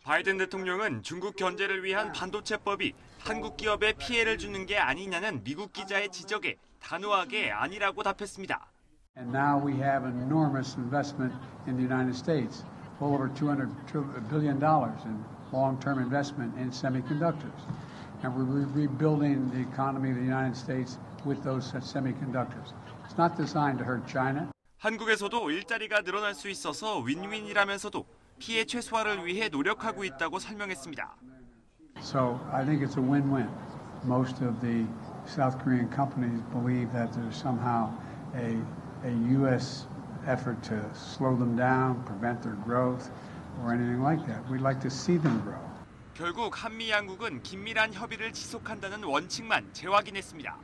바이든 대통령은 중국 견제를 위한 반도체법이 한국 기업에 피해를 주는 게 아니냐는 미국 기자의 지적에 단호하게 아니라고 답했습니다. And now we have an enormous investment in the United States, well over $200 billion in long-term investment in semiconductors. And we're rebuilding the economy of the United States with those semiconductors. It's not designed to hurt China. 한국에서도 일자리가 늘어날 수 있어서 윈윈이라면서도 피해 최소화를 위해 노력하고 있다고 설명했습니다. So I think it's a win-win. Most of the South Korean companies believe that there's somehow a U.S. effort to slow them down, prevent their growth, or anything like that. We'd like to see them grow. 결국 한미 양국은 긴밀한 협의를 지속한다는 원칙만 재확인했습니다.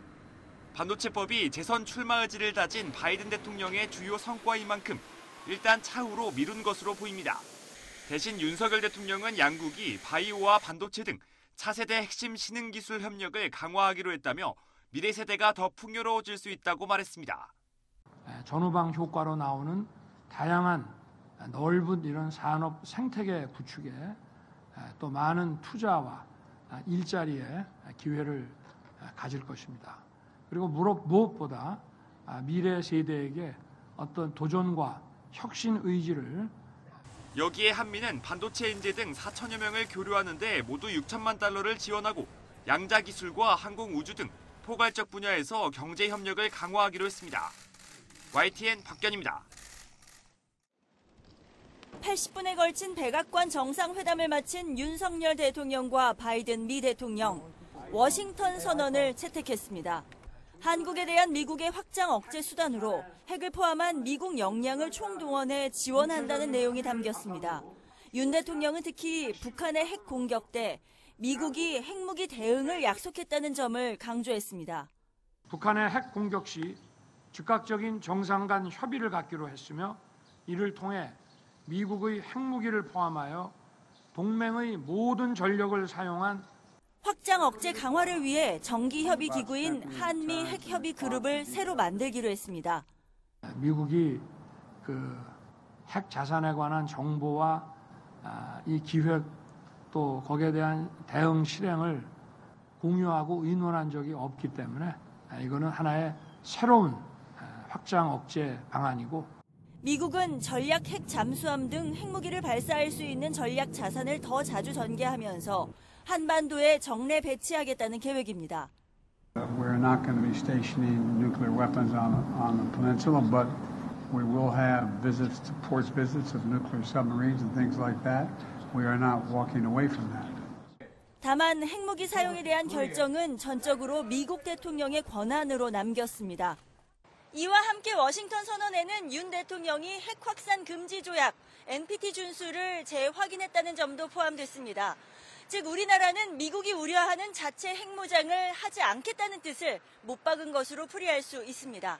반도체법이 재선 출마 의지를 다진 바이든 대통령의 주요 성과인 만큼 일단 차후로 미룬 것으로 보입니다. 대신 윤석열 대통령은 양국이 바이오와 반도체 등 차세대 핵심 신흥기술 협력을 강화하기로 했다며 미래 세대가 더 풍요로워질 수 있다고 말했습니다. 전후방 효과로 나오는 다양한 넓은 이런 산업 생태계 구축에 또 많은 투자와 일자리의 기회를 가질 것입니다. 그리고 무엇보다 미래 세대에게 어떤 도전과 혁신 의지를 여기에 한미는 반도체 인재 등 4천여 명을 교류하는 데 모두 6천만 달러를 지원하고 양자 기술과 항공 우주 등 포괄적 분야에서 경제 협력을 강화하기로 했습니다. YTN 박견입니다. 80분에 걸친 백악관 정상회담을 마친 윤석열 대통령과 바이든 미 대통령, 워싱턴 선언을 채택했습니다. 한국에 대한 미국의 확장 억제 수단으로 핵을 포함한 미국 역량을 총동원해 지원한다는 내용이 담겼습니다. 윤 대통령은 특히 북한의 핵 공격 때 미국이 핵무기 대응을 약속했다는 점을 강조했습니다. 북한의 핵 공격 시 즉각적인 정상 간 협의를 갖기로 했으며 이를 통해 미국의 핵무기를 포함하여 동맹의 모든 전력을 사용한 확장 억제 강화를 위해 정기협의 기구인 한미 핵협의 그룹을 새로 만들기로 했습니다. 미국이 핵 자산에 관한 정보와 이 기획 또 거기에 대한 대응 실행을 공유하고 의논한 적이 없기 때문에 이거는 하나의 새로운 확장 억제 방안이고 미국은 전략 핵 잠수함 등 핵무기를 발사할 수 있는 전략 자산을 더 자주 전개하면서 한반도에 정례 배치하겠다는 계획입니다. We're not going to be stationing nuclear weapons on the peninsula, but we will have visits to ports visits of nuclear submarines and things like that. We are not walking away from that. 다만 핵무기 사용에 대한 결정은 전적으로 미국 대통령의 권한으로 남겼습니다. 이와 함께 워싱턴 선언에는 윤 대통령이 핵 확산 금지 조약 NPT 준수를 재확인했다는 점도 포함됐습니다. 즉 우리나라는 미국이 우려하는 자체 핵무장을 하지 않겠다는 뜻을 못 박은 것으로 풀이할 수 있습니다.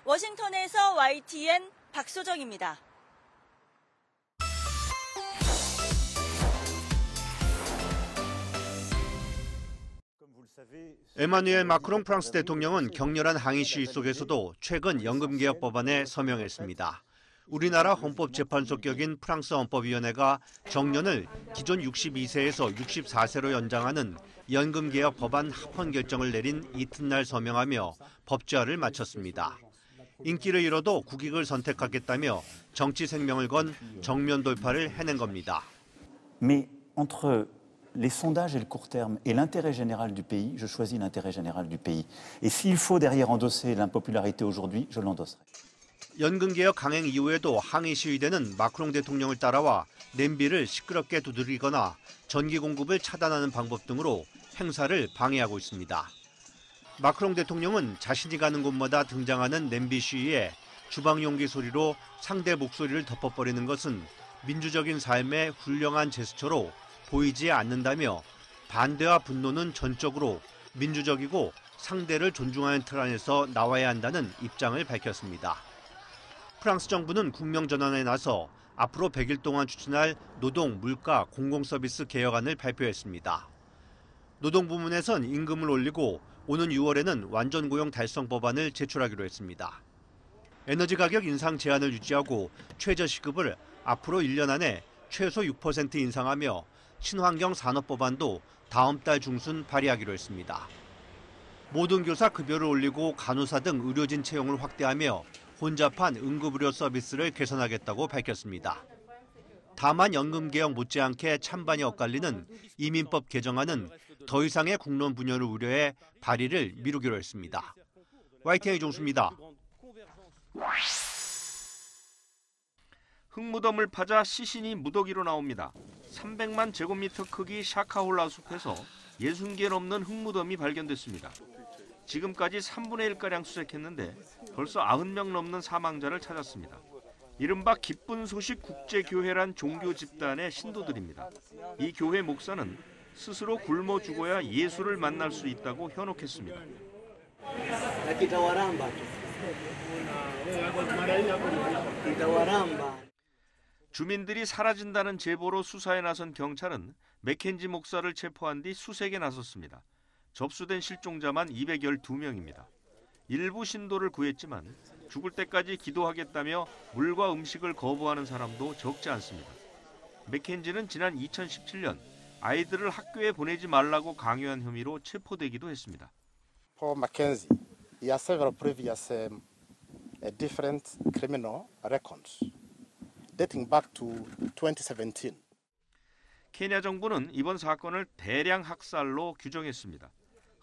워싱턴에서 YTN 박소정입니다. 에마뉘엘 마크롱 프랑스 대통령은 격렬한 항의 시위 속에서도 최근 연금개혁 법안에 서명했습니다. 우리나라 헌법재판소 격인 프랑스 헌법위원회가 정년을 기존 62세에서 64세로 연장하는 연금개혁 법안 합헌 결정을 내린 이튿날 서명하며 법제화를 마쳤습니다. 인기를 잃어도 국익을 선택하겠다며 정치 생명을 건 정면 돌파를 해낸 겁니다. Mais entre les sondages et le court terme et l'intérêt général du pays, je choisis l'intérêt général du pays. Et s'il faut derrière endosser l'impopularité aujourd'hui, je l'endosserai. 연금개혁 강행 이후에도 항의 시위대는 마크롱 대통령을 따라와 냄비를 시끄럽게 두드리거나 전기 공급을 차단하는 방법 등으로 행사를 방해하고 있습니다. 마크롱 대통령은 자신이 가는 곳마다 등장하는 냄비 시위에 주방 용기 소리로 상대 목소리를 덮어버리는 것은 민주적인 삶의 훌륭한 제스처로 보이지 않는다며 반대와 분노는 전적으로 민주적이고 상대를 존중하는 틀 안에서 나와야 한다는 입장을 밝혔습니다. 프랑스 정부는 국명전환에 나서 앞으로 100일 동안 추진할 노동, 물가, 공공서비스 개혁안을 발표했습니다. 노동부문에선 임금을 올리고 오는 6월에는 완전고용 달성 법안을 제출하기로 했습니다. 에너지 가격 인상 제한을 유지하고 최저시급을 앞으로 1년 안에 최소 6% 인상하며 친환경 산업법안도 다음 달 중순 발의하기로 했습니다. 모든 교사 급여를 올리고 간호사 등 의료진 채용을 확대하며 혼잡한 응급의료 서비스를 개선하겠다고 밝혔습니다. 다만 연금 개혁 못지않게 찬반이 엇갈리는 이민법 개정안은 더 이상의 국론 분열을 우려해 발의를 미루기로 했습니다. YTN 이종수입니다. 흙무덤을 파자 시신이 무더기로 나옵니다. 300만 제곱미터 크기 샤카홀라 숲에서 60개 넘는 흙무덤이 발견됐습니다. 지금까지 3분의 1가량 수색했는데 벌써 90명 넘는 사망자를 찾았습니다. 이른바 기쁜 소식 국제교회란 종교 집단의 신도들입니다. 이 교회 목사는 스스로 굶어 죽어야 예수를 만날 수 있다고 현혹했습니다. 주민들이 사라진다는 제보로 수사에 나선 경찰은 맥켄지 목사를 체포한 뒤 수색에 나섰습니다. 접수된 실종자만 212명입니다. 일부 신도를 구했지만 죽을 때까지 기도하겠다며 물과 음식을 거부하는 사람도 적지 않습니다. 맥켄지는 지난 2017년 아이들을 학교에 보내지 말라고 강요한 혐의로 체포되기도 했습니다. Paul Mackenzie, he has several previous different criminal records dating back to 2017. 케냐 정부는 이번 사건을 대량 학살로 규정했습니다.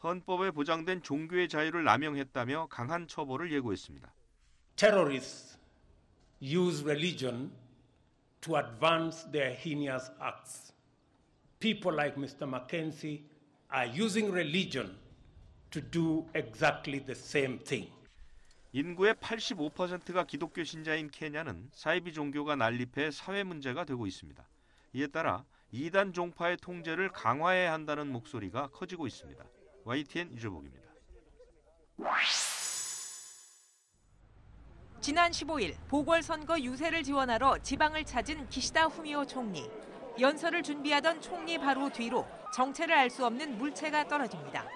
헌법에 보장된 종교의 자유를 남용했다며 강한 처벌을 예고했습니다. Terrorists use religion to advance their heinous acts. People like Mr. Mackenzie are using religion to do exactly the same thing. 인구의 85%가 기독교 신자인 케냐는 사이비 종교가 난립해 사회 문제가 되고 있습니다. 이에 따라 이단 종파의 통제를 강화해야 한다는 목소리가 커지고 있습니다. YTN 유재복입니다. 지난 15일 보궐선거 유세를 지원하러 지방을 찾은 기시다 후미오 총리. 연설을 준비하던 총리 바로 뒤로 정체를 알 수 없는 물체가 떨어집니다.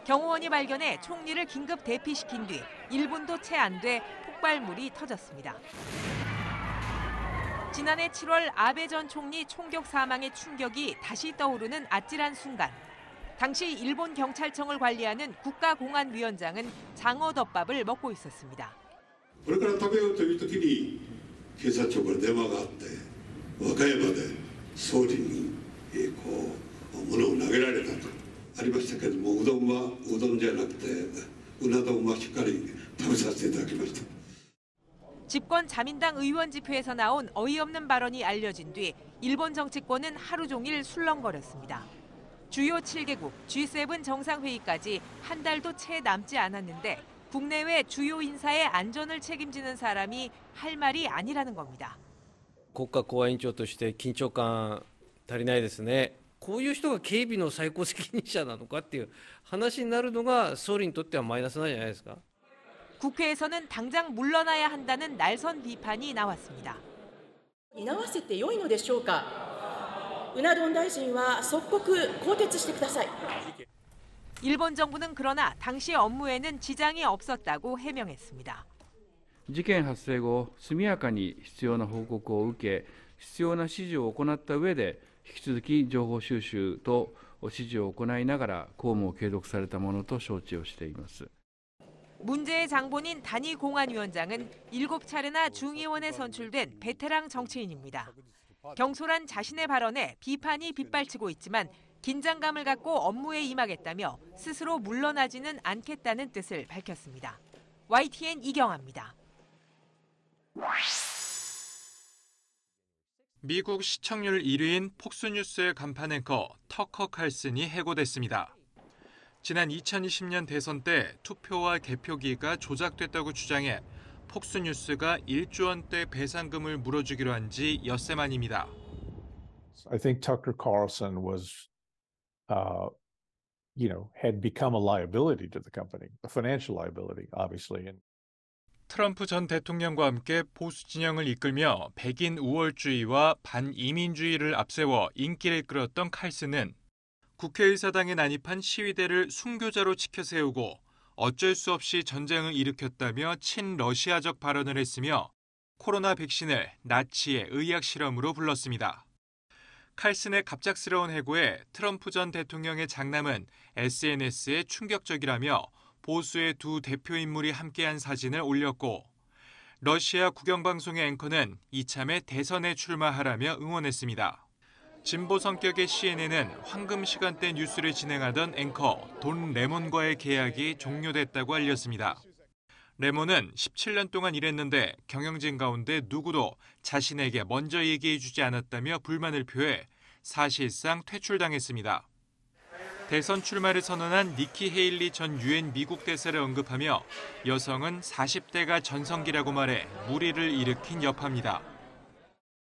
경호원이 발견해 총리를 긴급 대피시킨 뒤 1분도 채 안 돼 폭발물이 터졌습니다. 지난해 7월 아베 전 총리 총격 사망의 충격이 다시 떠오르는 아찔한 순간. 당시 일본 경찰청을 관리하는 국가공안위원장은 장어덮밥을 먹고 있었습니다. これから食べようという時に警察庁から電話があって和歌山で総理にこう物を投げられたとありましたけどもうどんはうどんじゃなくてうな丼はしっかり食べさせていただきました。 집권 자민당 의원 집회에서 나온 어이없는 발언이 알려진 뒤 일본 정치권은 하루 종일 술렁거렸습니다. 주요 7개국 G7 정상회의까지 한 달도 채 남지 않았는데 국내외 주요 인사의 안전을 책임지는 사람이 할 말이 아니라는 겁니다. 国家公安委員長として緊張感足りないですね。こういう人が警備の最高責任者なのかっていう話になるのが総理にとってはマイナスなんじゃないですか。 국회에서는 당장 물러나야 한다는 날선 비판이 나왔습니다. 担わせて良いのでしょうか。うな丼大臣は即刻更迭してください。 일본 정부는 그러나 당시 업무에는 지장이 없었다고 해명했습니다. 事件発生後、速やかに必要な報告を受け、必要な指示を行った上で、引き続き情報収集と指示を行いながら公務を継続されたものと承知をしています。 문제의 장본인 단위 공안위원장은 7차례나 중의원에 선출된 베테랑 정치인입니다. 경솔한 자신의 발언에 비판이 빗발치고 있지만 긴장감을 갖고 업무에 임하겠다며 스스로 물러나지는 않겠다는 뜻을 밝혔습니다. YTN 이경아입니다. 미국 시청률 1위인 폭스뉴스의 간판 앵커 터커 칼슨이 해고됐습니다. 지난 2020년 대선 때 투표와 개표기가 조작됐다고 주장해 폭스뉴스가 1조 원대 배상금을 물어주기로 한 지 엿새 만입니다. I think Tucker Carlson was, had become a liability to the company, a financial liability, obviously. 트럼프 전 대통령과 함께 보수 진영을 이끌며 백인 우월주의와 반이민주의를 앞세워 인기를 끌었던 칼슨은 국회의사당에 난입한 시위대를 순교자로 치켜세우고 어쩔 수 없이 전쟁을 일으켰다며 친러시아적 발언을 했으며 코로나 백신을 나치의 의학 실험으로 불렀습니다. 칼슨의 갑작스러운 해고에 트럼프 전 대통령의 장남은 SNS에 충격적이라며 보수의 두 대표 인물이 함께한 사진을 올렸고 러시아 국영방송의 앵커는 이참에 대선에 출마하라며 응원했습니다. 진보 성격의 CNN은 황금 시간대 뉴스를 진행하던 앵커 돈 레몬과의 계약이 종료됐다고 알렸습니다. 레몬은 17년 동안 일했는데 경영진 가운데 누구도 자신에게 먼저 얘기해주지 않았다며 불만을 표해 사실상 퇴출당했습니다. 대선 출마를 선언한 니키 헤일리 전 유엔 미국 대사를 언급하며 여성은 40대가 전성기라고 말해 물의를 일으킨 여파입니다.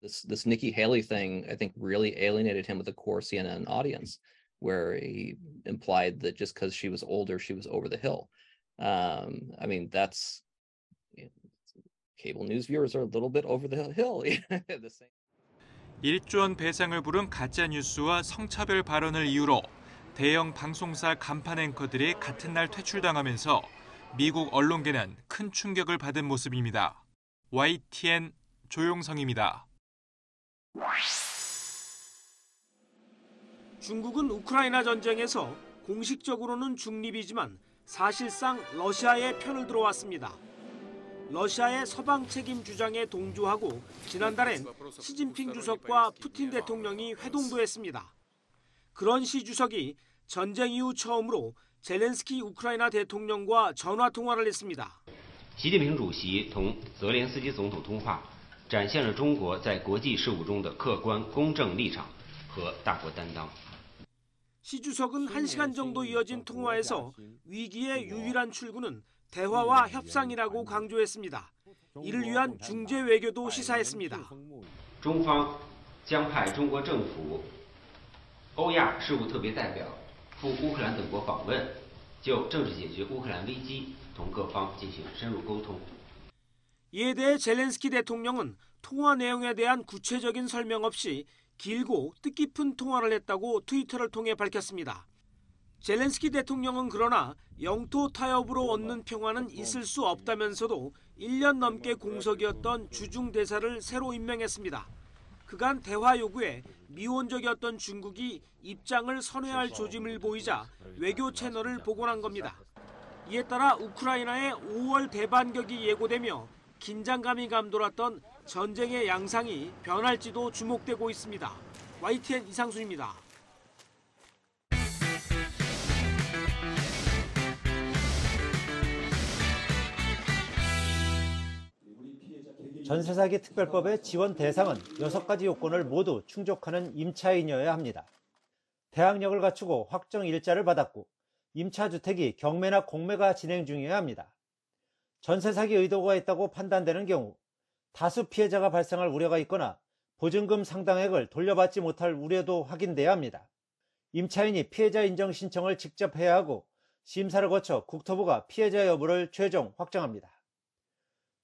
This Nikki Haley thing, I think, really alienated him with the core CNN audience, where he implied that just because she was older, she was over the hill. I mean, that's cable news viewers are a little bit over the hill. 1조 원 배상을 부른 가짜 뉴스와 성차별 발언을 이유로 대형 방송사 간판 앵커들이 같은 날 퇴출당하면서 미국 언론계는 큰 충격을 받은 모습입니다. YTN 조용성입니다. 중국은 우크라이나 전쟁에서 공식적으로는 중립이지만 사실상 러시아의 편을 들어왔습니다. 러시아의 서방 책임 주장에 동조하고 지난달엔 시진핑 주석과 푸틴 대통령이 회동도 했습니다. 그런 시 주석이 전쟁 이후 처음으로 젤렌스키 우크라이나 대통령과 전화 통화를 했습니다. 习近平主席同泽连斯基总统通话，展现了中国在国际事务中的客观公正立场和大国担当。 시 주석은 1시간 정도 이어진 통화에서 위기의 유일한 출구는 대화와 협상이라고 강조했습니다. 이를 위한 중재 외교도 시사했습니다. 中方将派中国政府欧亚事务特别代表赴乌克兰等国访问，就政治解决乌克兰危机同各方进行深入沟通。 이에 대해 젤렌스키 대통령은 통화 내용에 대한 구체적인 설명 없이 길고 뜻깊은 통화를 했다고 트위터를 통해 밝혔습니다. 젤렌스키 대통령은 그러나 영토 타협으로 얻는 평화는 있을 수 없다면서도 1년 넘게 공석이었던 주중 대사를 새로 임명했습니다. 그간 대화 요구에 미온적이었던 중국이 입장을 선회할 조짐을 보이자 외교 채널을 복원한 겁니다. 이에 따라 우크라이나의 5월 대반격이 예고되며 긴장감이 감돌았던 전쟁의 양상이 변할지도 주목되고 있습니다. YTN 이상순입니다. 전세 사기 특별법의 지원 대상은 6가지 요건을 모두 충족하는 임차인이어야 합니다. 대항력을 갖추고 확정 일자를 받았고 임차 주택이 경매나 공매가 진행 중이어야 합니다. 전세 사기 의도가 있다고 판단되는 경우 다수 피해자가 발생할 우려가 있거나 보증금 상당액을 돌려받지 못할 우려도 확인돼야 합니다. 임차인이 피해자 인정 신청을 직접 해야 하고 심사를 거쳐 국토부가 피해자 여부를 최종 확정합니다.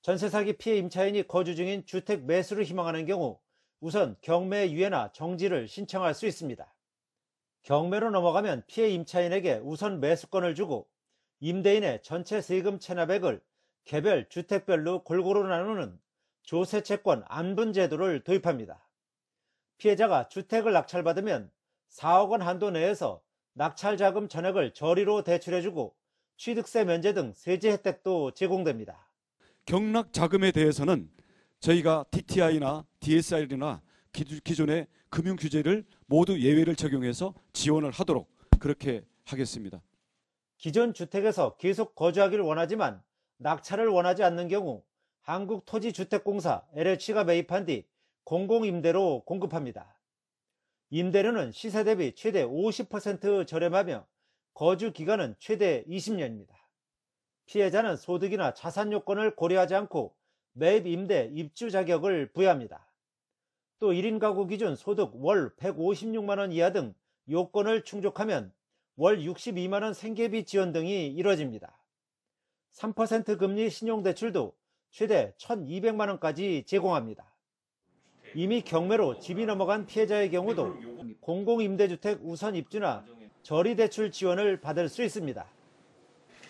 전세 사기 피해 임차인이 거주 중인 주택 매수를 희망하는 경우 우선 경매 유예나 정지를 신청할 수 있습니다. 경매로 넘어가면 피해 임차인에게 우선 매수권을 주고 임대인의 전체 세금 체납액을 개별 주택별로 골고루 나누는 조세채권 안분 제도를 도입합니다. 피해자가 주택을 낙찰받으면 4억 원 한도 내에서 낙찰자금 전액을 저리로 대출해주고 취득세 면제 등 세제 혜택도 제공됩니다. 경락 자금에 대해서는 저희가 DTI나 DSR이나 기존의 금융 규제를 모두 예외를 적용해서 지원을 하도록 그렇게 하겠습니다. 기존 주택에서 계속 거주하기를 원하지만 낙찰을 원하지 않는 경우 한국토지주택공사 LH가 매입한 뒤 공공임대로 공급합니다. 임대료는 시세 대비 최대 50% 저렴하며 거주 기간은 최대 20년입니다. 피해자는 소득이나 자산 요건을 고려하지 않고 매입, 임대, 입주 자격을 부여합니다. 또 1인 가구 기준 소득 월 156만 원 이하 등 요건을 충족하면 월 62만 원 생계비 지원 등이 이뤄집니다. 3% 금리 신용대출도 최대 1,200만 원까지 제공합니다. 이미 경매로 집이 넘어간 피해자의 경우도 공공임대주택 우선 입주나 저리대출 지원을 받을 수 있습니다.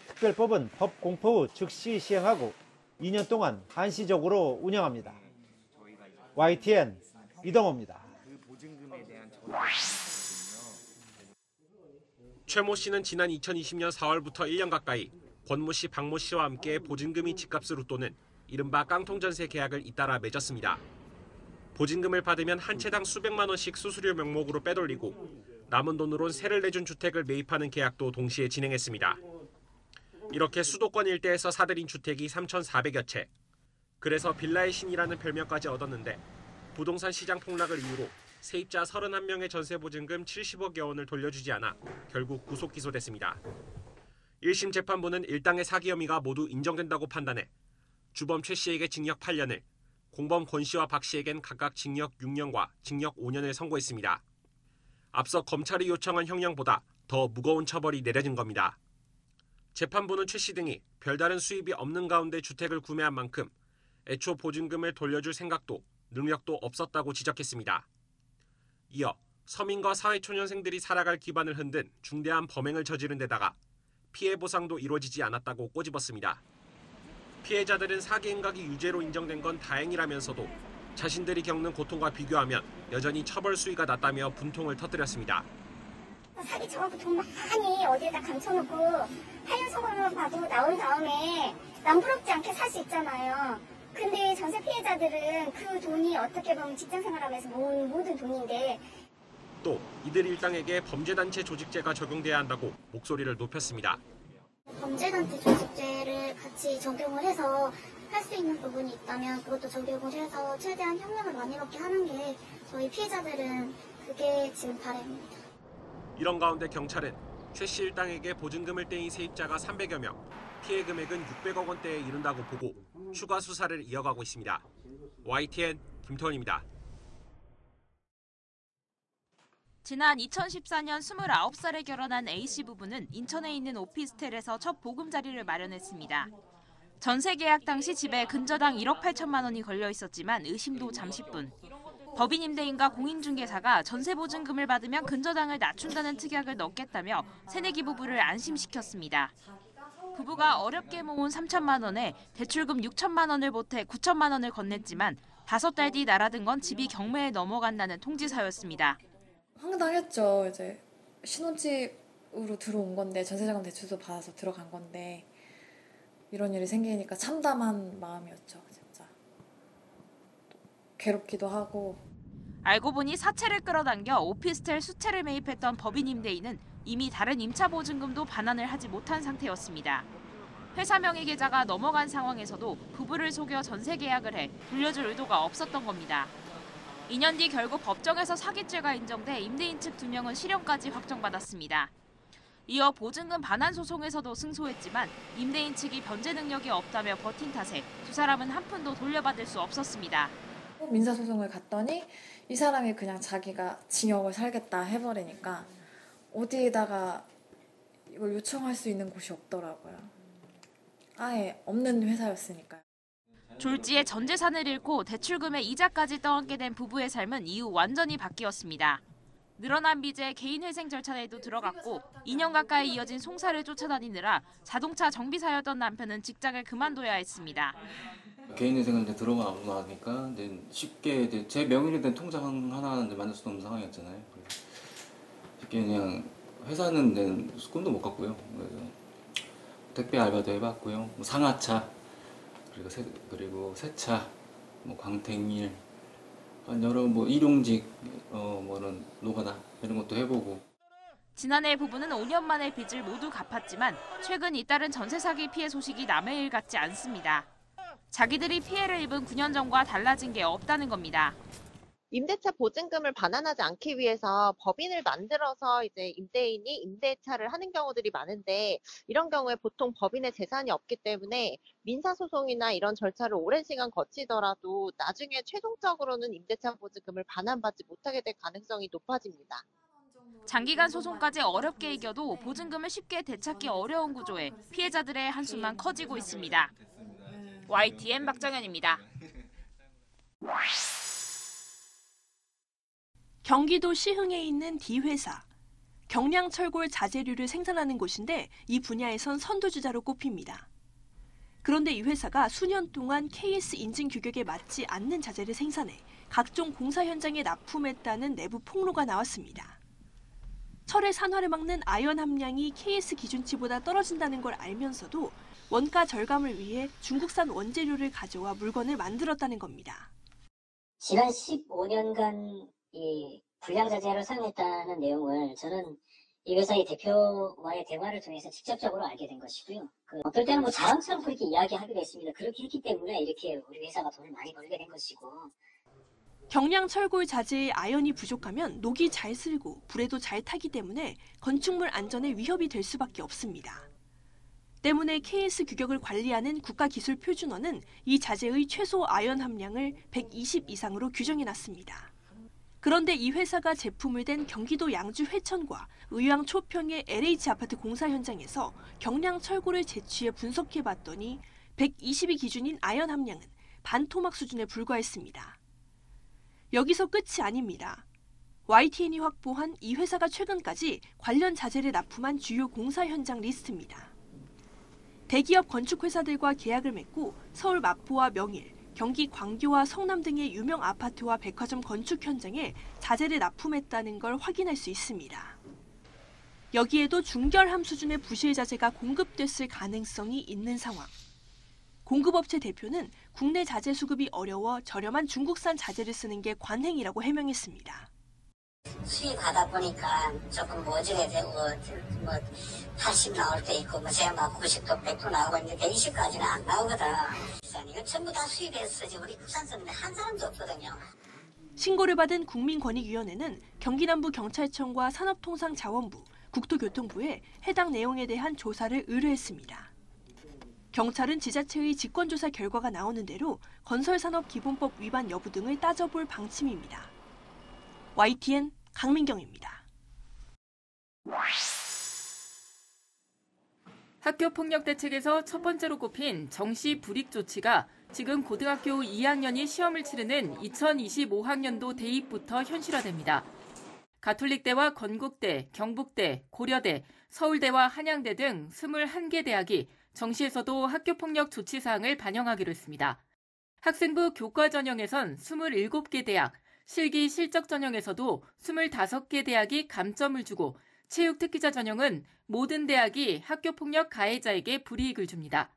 특별법은 법 공포 후 즉시 시행하고 2년 동안 한시적으로 운영합니다. YTN 이동호입니다. 보증금에 대한 최모 씨는 지난 2020년 4월부터 1년 가까이 권모 씨, 박모 씨와 함께 보증금이 집값을 웃도는 이른바 깡통전세 계약을 잇따라 맺었습니다. 보증금을 받으면 한 채당 수백만 원씩 수수료 명목으로 빼돌리고 남은 돈으론 세를 내준 주택을 매입하는 계약도 동시에 진행했습니다. 이렇게 수도권 일대에서 사들인 주택이 3,400여 채. 그래서 빌라의 신이라는 별명까지 얻었는데 부동산 시장 폭락을 이유로 세입자 31명의 전세보증금 70억여 원을 돌려주지 않아 결국 구속 기소됐습니다. 1심 재판부는 일당의 사기 혐의가 모두 인정된다고 판단해 주범 최 씨에게 징역 8년을, 공범 권 씨와 박 씨에겐 각각 징역 6년과 징역 5년을 선고했습니다. 앞서 검찰이 요청한 형량보다 더 무거운 처벌이 내려진 겁니다. 재판부는 최 씨 등이 별다른 수입이 없는 가운데 주택을 구매한 만큼 애초 보증금을 돌려줄 생각도 능력도 없었다고 지적했습니다. 이어 서민과 사회초년생들이 살아갈 기반을 흔든 중대한 범행을 저지른 데다가 피해 보상도 이루어지지 않았다고 꼬집었습니다. 피해자들은 사기 행각이 유죄로 인정된 건 다행이라면서도 자신들이 겪는 고통과 비교하면 여전히 처벌 수위가 낮다며 분통을 터뜨렸습니다. 사기 쳐갖고 돈 많이 어디에다 감춰놓고 8년 선고만 봐도 나온 다음에 남부럽지 않게 살 수 있잖아요. 근데 전세 피해자들은 그 돈이 어떻게 보면 직장생활하면서 모든 돈인데 또 이들 일당에게 범죄단체 조직죄가 적용돼야 한다고 목소리를 높였습니다. 범죄단체 조직죄를 같이 적용을 해서 할 수 있는 부분이 있다면 그것도 적용을 해서 최대한 형량을 많이 받게 하는 게 저희 피해자들은 그게 지금 바람입니다. 이런 가운데 경찰은 최 씨 일당에게 보증금을 떼인 세입자가 300여 명, 피해 금액은 600억 원대에 이른다고 보고 추가 수사를 이어가고 있습니다. YTN 김태원입니다. 지난 2014년 29살에 결혼한 A씨 부부는 인천에 있는 오피스텔에서 첫 보금자리를 마련했습니다. 전세 계약 당시 집에 근저당 1억 8천만 원이 걸려 있었지만 의심도 잠시뿐. 법인 임대인과 공인중개사가 전세 보증금을 받으면 근저당을 낮춘다는 특약을 넣겠다며 새내기 부부를 안심시켰습니다. 부부가 어렵게 모은 3천만 원에 대출금 6천만 원을 보태 9천만 원을 건넸지만 5달 뒤 날아든 건 집이 경매에 넘어간다는 통지사였습니다. 황당했죠. 이제 신혼집으로 들어온 건데 전세자금 대출도 받아서 들어간 건데 이런 일이 생기니까 참담한 마음이었죠. 진짜 괴롭기도 하고. 알고 보니 사채를 끌어당겨 오피스텔 수채를 매입했던 법인 임대인은 이미 다른 임차 보증금도 반환을 하지 못한 상태였습니다. 회사 명의 계좌가 넘어간 상황에서도 부부를 속여 전세 계약을 해 돌려줄 의도가 없었던 겁니다. 2년 뒤 결국 법정에서 사기죄가 인정돼 임대인 측 2명은 실형까지 확정받았습니다. 이어 보증금 반환 소송에서도 승소했지만 임대인 측이 변제 능력이 없다며 버틴 탓에 두 사람은 한 푼도 돌려받을 수 없었습니다. 민사소송을 갔더니 이 사람이 그냥 자기가 징역을 살겠다 해버리니까 어디에다가 이걸 요청할 수 있는 곳이 없더라고요. 아예 없는 회사였으니까요. 졸지에 전 재산을 잃고 대출금의 이자까지 떠안게 된 부부의 삶은 이후 완전히 바뀌었습니다. 늘어난 빚에 개인회생 절차에도 들어갔고 2년 가까이 이어진 송사를 쫓아다니느라 자동차 정비사였던 남편은 직장을 그만둬야 했습니다. 개인회생을 이제 들어가고 나니까 이제 쉽게 이제 제 명의로 된 통장 하나 만들 수 없는 상황이었잖아요. 그래서 쉽게 그냥 회사는 내 꿈도 못 갔고요. 그래서 택배 알바도 해봤고요. 뭐 상하차 그리고 세차, 뭐 광택일, 여러 뭐 일용직, 뭐는 노가다 이런 것도 해보고. 지난해 부부는 5년 만에 빚을 모두 갚았지만 최근 잇따른 전세 사기 피해 소식이 남의 일 같지 않습니다. 자기들이 피해를 입은 9년 전과 달라진 게 없다는 겁니다. 임대차 보증금을 반환하지 않기 위해서 법인을 만들어서 이제 임대인이 임대차를 하는 경우들이 많은데 이런 경우에 보통 법인의 재산이 없기 때문에 민사소송이나 이런 절차를 오랜 시간 거치더라도 나중에 최종적으로는 임대차 보증금을 반환받지 못하게 될 가능성이 높아집니다. 장기간 소송까지 어렵게 이겨도 보증금을 쉽게 되찾기 어려운 구조에 피해자들의 한숨만 커지고 있습니다. YTN 박정현입니다. 경기도 시흥에 있는 D회사. 경량철골 자재류를 생산하는 곳인데 이 분야에선 선두주자로 꼽힙니다. 그런데 이 회사가 수년 동안 KS 인증 규격에 맞지 않는 자재를 생산해 각종 공사 현장에 납품했다는 내부 폭로가 나왔습니다. 철의 산화를 막는 아연 함량이 KS 기준치보다 떨어진다는 걸 알면서도 원가 절감을 위해 중국산 원재료를 가져와 물건을 만들었다는 겁니다. 지난 15년간 이 불량자재를 사용했다는 내용을 저는 이 회사의 대표와의 대화를 통해서 직접적으로 알게 된 것이고요. 어떨 때는 자랑스럽고 그렇게 이야기하기도 했습니다. 그렇게 했기 때문에 이렇게 우리 회사가 돈을 많이 벌게 된 것이고. 경량 철골 자재의 아연이 부족하면 녹이 잘 슬고 불에도 잘 타기 때문에 건축물 안전에 위협이 될 수밖에 없습니다. 때문에 KS 규격을 관리하는 국가기술표준원은 이 자재의 최소 아연 함량을 120 이상으로 규정해놨습니다. 그런데 이 회사가 제품을 댄 경기도 양주 회천과 의왕 초평의 LH 아파트 공사 현장에서 경량 철골을 채취해 분석해봤더니 120이 기준인 아연 함량은 반토막 수준에 불과했습니다. 여기서 끝이 아닙니다. YTN이 확보한 이 회사가 최근까지 관련 자재를 납품한 주요 공사 현장 리스트입니다. 대기업 건축회사들과 계약을 맺고 서울 마포와 명일, 경기 광교와 성남 등의 유명 아파트와 백화점 건축 현장에 자재를 납품했다는 걸 확인할 수 있습니다. 여기에도 중결함 수준의 부실 자재가 공급됐을 가능성이 있는 상황. 공급업체 대표는 국내 자재 수급이 어려워 저렴한 중국산 자재를 쓰는 게 관행이라고 해명했습니다. 수입하다 보니까 조금 모질게 되고 80 나올 때 있고 제가 막 90도 100도 나오고 있는데 120까지는 안 나오거든. 이거 전부 다 수입해서 쓰지 우리 국산 쓰는데 한 사람도 없거든요. 신고를 받은 국민권익위원회는 경기남부경찰청과 산업통상자원부, 국토교통부에 해당 내용에 대한 조사를 의뢰했습니다. 경찰은 지자체의 직권조사 결과가 나오는 대로 건설산업기본법 위반 여부 등을 따져볼 방침입니다. YTN 강민경입니다. 학교폭력 대책에서 첫 번째로 꼽힌 정시 불이익 조치가 지금 고등학교 2학년이 시험을 치르는 2025학년도 대입부터 현실화됩니다. 가톨릭대와 건국대, 경북대, 고려대, 서울대와 한양대 등 21개 대학이 정시에서도 학교폭력 조치 사항을 반영하기로 했습니다. 학생부 교과 전형에선 27개 대학, 실기 실적 전형에서도 25개 대학이 감점을 주고 체육 특기자 전형은 모든 대학이 학교폭력 가해자에게 불이익을 줍니다.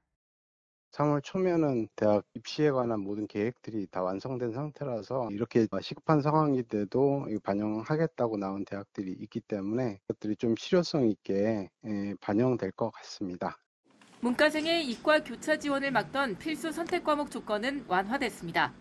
3월 초면은 대학 입시에 관한 모든 계획들이 다 완성된 상태라서 이렇게 시급한 상황이 돼도 반영하겠다고 나온 대학들이 있기 때문에 그것들이 좀 실효성 있게 반영될 것 같습니다. 문과생의 이과 교차 지원을 막던 필수 선택 과목 조건은 완화됐습니다.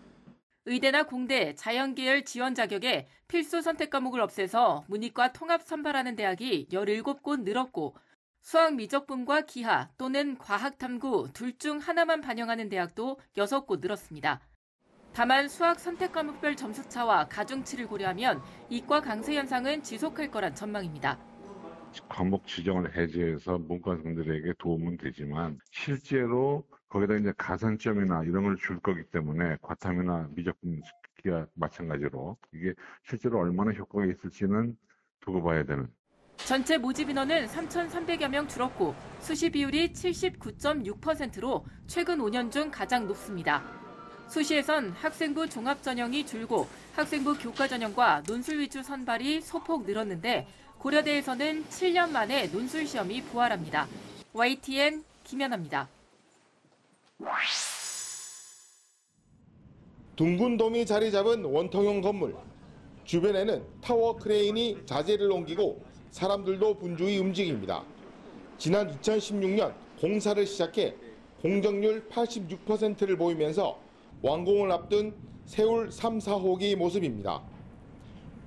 의대나 공대, 자연계열 지원 자격에 필수 선택 과목을 없애서 문이과 통합 선발하는 대학이 17곳 늘었고 수학 미적분과 기하 또는 과학탐구 둘 중 하나만 반영하는 대학도 6곳 늘었습니다. 다만 수학 선택 과목별 점수차와 가중치를 고려하면 이과 강세 현상은 지속할 거란 전망입니다. 과목 지정을 해제해서 문과생들에게 도움은 되지만 실제로 거기다 이제 가산점이나 이런 걸 줄 거기 때문에 과탐이나 미적분 기하 마찬가지로 이게 실제로 얼마나 효과가 있을지는 두고 봐야 되는. 전체 모집 인원은 3,300여 명 줄었고 수시 비율이 79.6%로 최근 5년 중 가장 높습니다. 수시에선 학생부 종합 전형이 줄고 학생부 교과 전형과 논술 위주 선발이 소폭 늘었는데 고려대에서는 7년 만에 논술 시험이 부활합니다. YTN 김연아입니다. 둥근 돔이 자리 잡은 원통형 건물. 주변에는 타워 크레인이 자재를 옮기고 사람들도 분주히 움직입니다. 지난 2016년 공사를 시작해 공정률 86%를 보이면서 완공을 앞둔 세울 3, 4호기 모습입니다.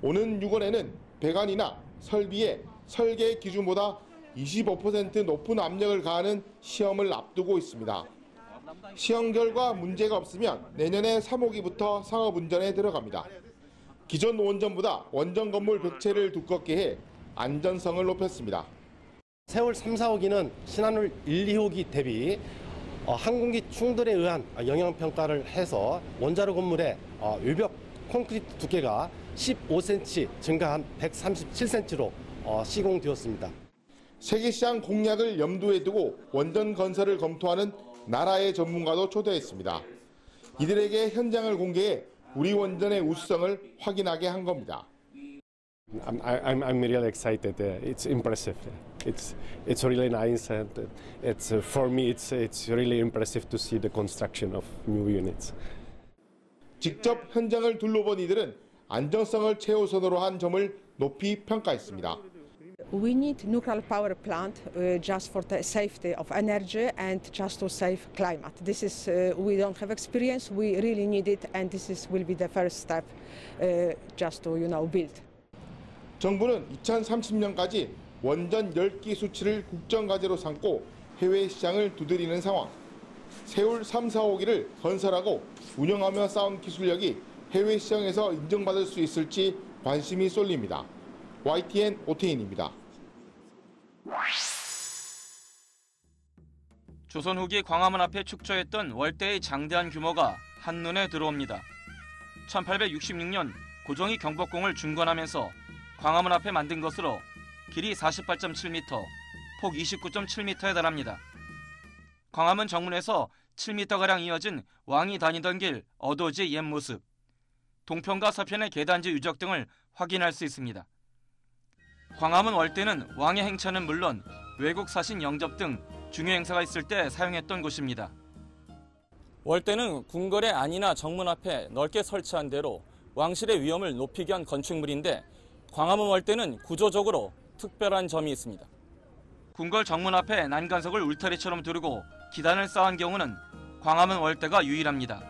오는 6월에는 배관이나 설비에 설계 기준보다 25% 높은 압력을 가하는 시험을 앞두고 있습니다. 시험 결과 문제가 없으면 내년에 3호기부터 상업 운전에 들어갑니다. 기존 원전보다 원전 건물 벽체를 두껍게 해 안전성을 높였습니다. 세월 3, 4호기는 신한울 1, 2호기 대비 항공기 충돌에 의한 영향평가를 해서 원자로 건물의 외벽 콘크리트 두께가 15cm 증가한 137cm로 시공되었습니다. 세계시장 공략을 염두에 두고 원전 건설을 검토하는 나라의 전문가도 초대했습니다. 이들에게 현장을 공개해 우리 원전의 우수성을 확인하게 한 겁니다. I'm really excited. It's impressive. It's really nice, and it's for me it's really impressive to see the construction of new units. 직접 현장을 둘러본 이들은 안정성을 최우선으로 한 점을 높이 평가했습니다. We need nuclear power plant just for the safety of energy and just to save climate. This is we don't have experience. We really need it, and will be the first step just to build. 정부는 2030년까지 원전 10기 수치를 국정과제로 삼고 해외 시장을 두드리는 상황. 세울 3, 4호기를 건설하고 운영하며 쌓은 기술력이 해외 시장에서 인정받을 수 있을지 관심이 쏠립니다. YTN 오태인입니다. 조선 후기 광화문 앞에 축적했던 월대의 장대한 규모가 한눈에 들어옵니다. 1866년 고종이 경복궁을 중건하면서 광화문 앞에 만든 것으로 길이 48.7m, 폭 29.7m에 달합니다. 광화문 정문에서 7m가량 이어진 왕이 다니던 길 어도지의 옛 모습, 동편과 서편의 계단지 유적 등을 확인할 수 있습니다. 광화문 월대는 왕의 행차는 물론 외국 사신 영접 등 중요 행사가 있을 때 사용했던 곳입니다. 월대는 궁궐의 안이나 정문 앞에 넓게 설치한 대로 왕실의 위엄을 높이기 위한 건축물인데 광화문 월대는 구조적으로 특별한 점이 있습니다. 궁궐 정문 앞에 난간석을 울타리처럼 두르고 기단을 쌓은 경우는 광화문 월대가 유일합니다.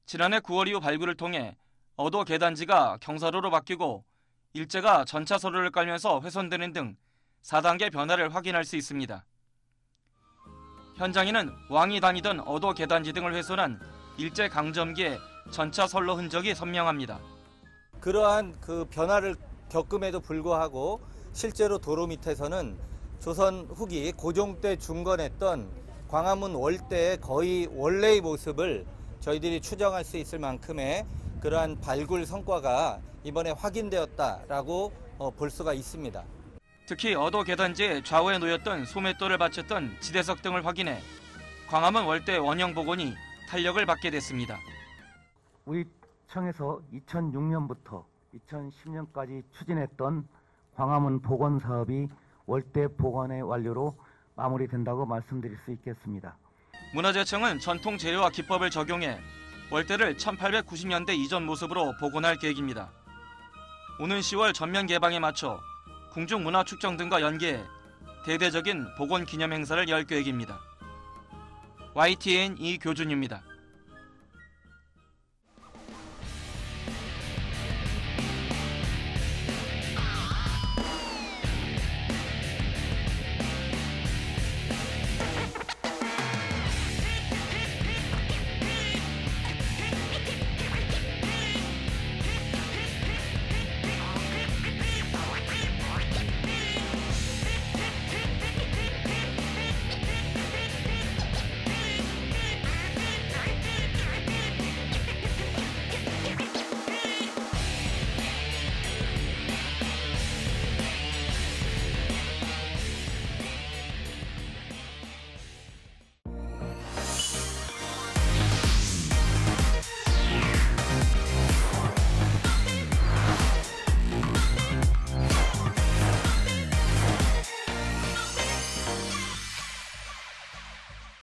지난해 9월 이후 발굴을 통해 어도 계단지가 경사로로 바뀌고 일제가 전차 서로를 깔면서 훼손되는 등 4단계 변화를 확인할 수 있습니다. 현장에는 왕이 다니던 어도 계단지 등을 훼손한 일제 강점기의 전차 선로 흔적이 선명합니다. 그러한 그 변화를 겪음에도 불구하고 실제로 도로 밑에서는 조선 후기 고종 때 중건했던 광화문 월대의 거의 원래의 모습을 저희들이 추정할 수 있을 만큼의 그러한 발굴 성과가 이번에 확인되었다라고 볼 수가 있습니다. 특히 어도 계단지에 좌우에 놓였던 소맷돌을 받쳤던 지대석 등을 확인해 광화문 월대 원형 복원이 탄력을 받게 됐습니다. 우리 청에서 2006년부터 2010년까지 추진했던 광화문 복원 사업이 월대 복원의 완료로 마무리된다고 말씀드릴 수 있겠습니다. 문화재청은 전통 재료와 기법을 적용해 월대를 1890년대 이전 모습으로 복원할 계획입니다. 오는 10월 전면 개방에 맞춰 궁중문화축정 등과 연계해 대대적인 복원 기념 행사를 열 계획입니다. YTN 이교준입니다.